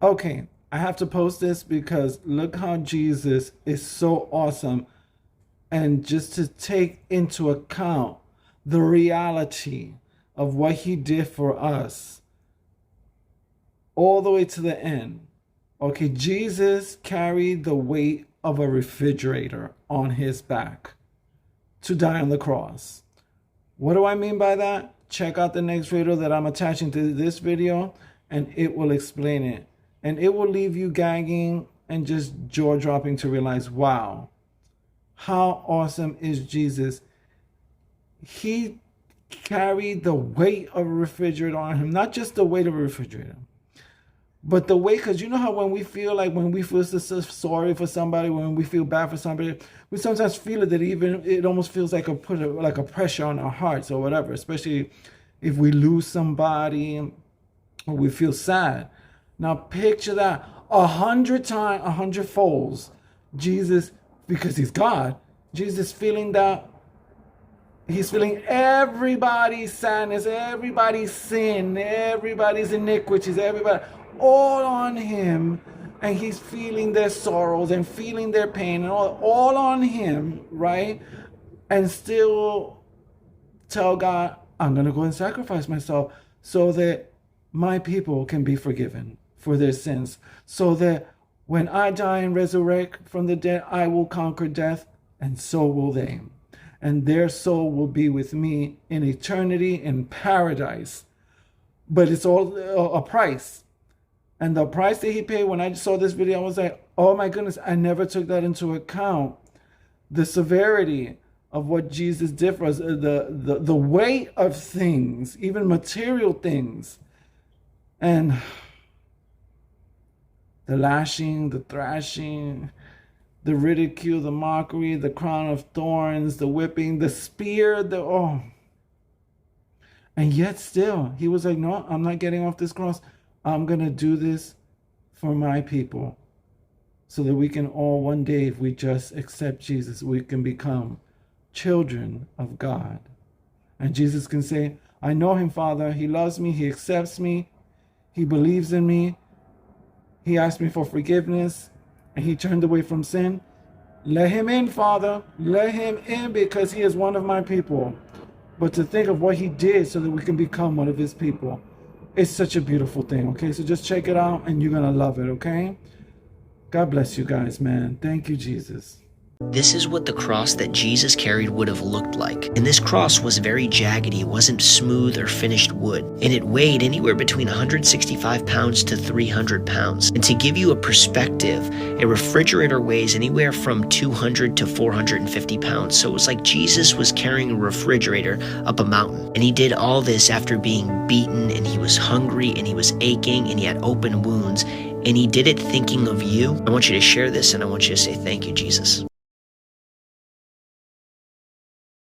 Okay, I have to post this because look how Jesus is so awesome. And just to take into account the reality of what he did for us all the way to the end. Okay, Jesus carried the weight of a refrigerator on his back to die on the cross. What do I mean by that? Check out the next video that I'm attaching to this video and it will explain it. And it will leave you gagging and just jaw dropping to realize, wow, how awesome is Jesus? He carried the weight of a refrigerator on him, not just the weight of a refrigerator, but the weight, because you know how when we feel so sorry for somebody, when we feel bad for somebody, we sometimes feel it that even it almost feels like like a pressure on our hearts or whatever, especially if we lose somebody or we feel sad. Now picture that 100 times, 100 folds. Jesus, because he's God, Jesus feeling that. He's feeling everybody's sadness, everybody's sin, everybody's iniquities, everybody, all on him. And he's feeling their sorrows and feeling their pain and all on him, right? And still tell God, I'm going to go and sacrifice myself so that my people can be forgiven for their sins. So that when I die and resurrect from the dead, I will conquer death, and so will they. And their soul will be with me in eternity in paradise. But it's all a price. And the price that he paid, when I saw this video, I was like, oh my goodness, I never took that into account. The severity of what Jesus did for us, the weight of things, even material things. And the lashing, the thrashing, the ridicule, the mockery, the crown of thorns, the whipping, the spear, And yet still, he was like, no, I'm not getting off this cross. I'm going to do this for my people so that we can all one day, if we just accept Jesus, we can become children of God. And Jesus can say, I know him, Father. He loves me. He accepts me. He believes in me. He asked me for forgiveness. And he turned away from sin. Let him in, Father. Let him in because he is one of my people. But to think of what he did so that we can become one of his people, it's such a beautiful thing, okay? So just check it out and you're going to love it, okay? God bless you guys, man. Thank you, Jesus. This is what the cross that Jesus carried would have looked like. And this cross was very jaggedy, it wasn't smooth or finished wood. And it weighed anywhere between 165 pounds to 300 pounds. And to give you a perspective, a refrigerator weighs anywhere from 200 to 450 pounds. So it was like Jesus was carrying a refrigerator up a mountain. And he did all this after being beaten, and he was hungry, and he was aching, and he had open wounds. And he did it thinking of you. I want you to share this, and I want you to say, thank you, Jesus.